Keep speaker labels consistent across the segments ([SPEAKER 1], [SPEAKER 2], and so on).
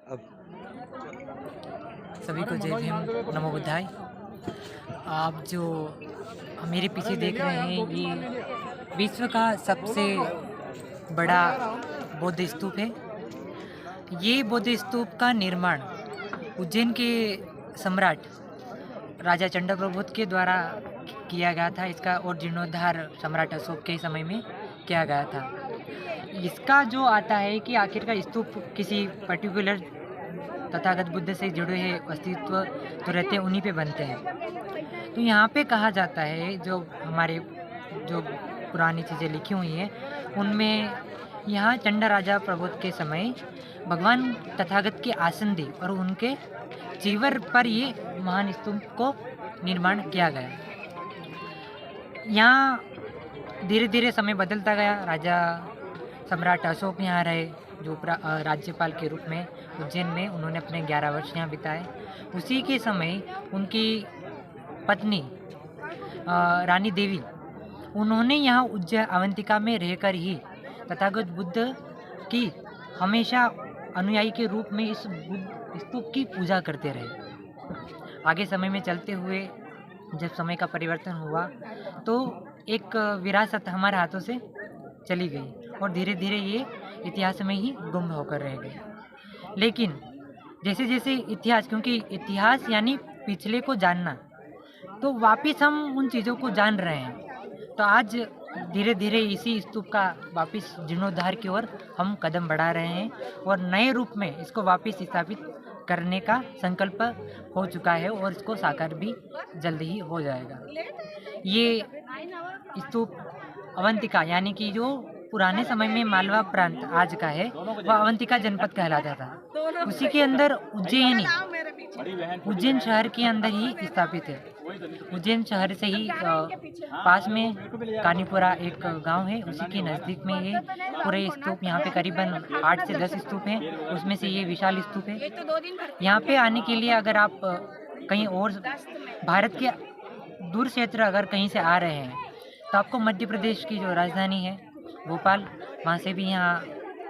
[SPEAKER 1] अब
[SPEAKER 2] सभी को जय भीम, नमो बुद्धाय। आप जो मेरे पीछे देख रहे हैं, ये विश्व का सबसे बड़ा बौद्ध स्तूप है। ये बौद्ध स्तूप का निर्माण उज्जैन के सम्राट राजा चंद्रप्रभुत के द्वारा किया गया था। इसका और जीर्णोद्धार सम्राट अशोक के समय में किया गया था। इसका जो आता है कि आखिर का स्तूप किसी पर्टिकुलर तथागत बुद्ध से जुड़े हुए अस्तित्व तो रहते हैं, उन्हीं पे बनते हैं। तो यहाँ पे कहा जाता है, जो हमारे जो पुरानी चीज़ें लिखी हुई हैं उनमें यहाँ चंडा राजा प्रबोध के समय भगवान तथागत के आसन दी और उनके चीवर पर ये महान स्तूप को निर्माण किया गया। यहाँ धीरे धीरे समय बदलता गया। राजा सम्राट अशोक यहाँ रहे, जो राज्यपाल के रूप में उज्जैन में उन्होंने अपने 11 वर्ष यहाँ बिताए। उसी के समय उनकी पत्नी रानी देवी, उन्होंने यहाँ उज्जैन अवंतिका में रहकर ही तथागत बुद्ध की हमेशा अनुयायी के रूप में इस स्तूप की पूजा करते रहे। आगे समय में चलते हुए जब समय का परिवर्तन हुआ तो एक विरासत हमारे हाथों से चली गई और धीरे धीरे ये इतिहास में ही गुम होकर रह गई। लेकिन जैसे जैसे इतिहास, क्योंकि इतिहास यानी पिछले को जानना, तो वापस हम उन चीज़ों को जान रहे हैं। तो आज धीरे धीरे इसी स्तूप का वापस जीर्णोद्धार की ओर हम कदम बढ़ा रहे हैं और नए रूप में इसको वापस स्थापित करने का संकल्प हो चुका है और इसको साकार भी जल्द ही हो जाएगा। ये स्तूप अवंतिका यानी कि जो पुराने समय में मालवा प्रांत आज का है, वह अवंतिका जनपद कहलाता था। उसी के अंदर उज्जैन शहर के अंदर ही स्थापित है। उज्जैन शहर से ही पास में कानीपुरा एक गांव है, उसी के नज़दीक में ये पूरे स्तूप, यहाँ पे करीबन 8 से 10 स्तूप हैं, उसमें से ये विशाल स्तूप है। यहाँ पे आने के लिए अगर आप कहीं और भारत के दूर क्षेत्र अगर कहीं से आ रहे हैं तो आपको मध्य प्रदेश की जो राजधानी है भोपाल, वहाँ से भी यहाँ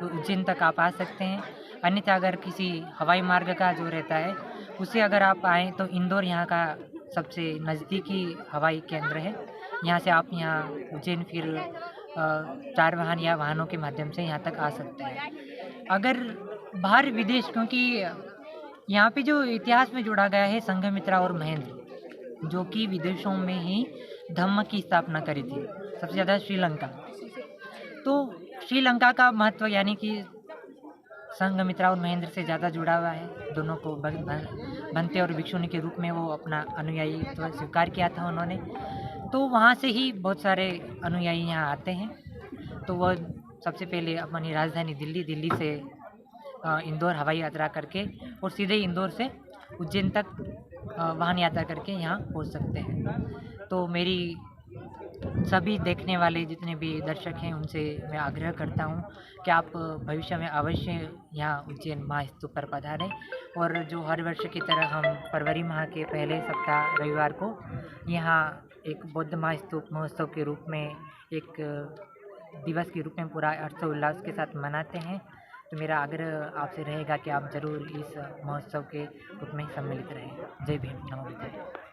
[SPEAKER 2] उज्जैन तक आप आ सकते हैं। अन्यथा अगर किसी हवाई मार्ग का जो रहता है उससे अगर आप आएँ तो इंदौर यहाँ का सबसे नज़दीकी हवाई केंद्र है। यहाँ से आप यहाँ उज्जैन फिर 4 वाहन या वाहनों के माध्यम से यहाँ तक आ सकते हैं। अगर बाहर विदेश, क्योंकि यहाँ पे जो इतिहास में जोड़ा गया है संघमित्रा और महेंद्र, जो कि विदेशों में ही धम्म की स्थापना करी थी, सबसे ज़्यादा श्रीलंका। तो श्रीलंका का महत्व यानी कि संघमित्रा और महेंद्र से ज़्यादा जुड़ा हुआ है। दोनों को बनते और भिक्षुनी के रूप में वो अपना अनुयायी तो स्वीकार किया था उन्होंने। तो वहाँ से ही बहुत सारे अनुयायी यहाँ आते हैं। तो वह सबसे पहले अपनी राजधानी दिल्ली से इंदौर हवाई यात्रा करके और सीधे इंदौर से उज्जैन तक वाहन यात्रा करके यहाँ पहुँच सकते हैं। तो मेरी सभी देखने वाले जितने भी दर्शक हैं उनसे मैं आग्रह करता हूँ कि आप भविष्य में अवश्य यहाँ उज्जैन महास्तूप पर पधारें। और जो हर वर्ष की तरह हम फरवरी माह के पहले सप्ताह रविवार को यहाँ एक बौद्ध महास्तूप महोत्सव के रूप में एक दिवस के रूप में पूरा हर्षोल्लास के साथ मनाते हैं। तो मेरा आग्रह आपसे रहेगा कि आप ज़रूर इस महोत्सव के रूप में सम्मिलित रहें। जय भीम, नमो बुद्धाय।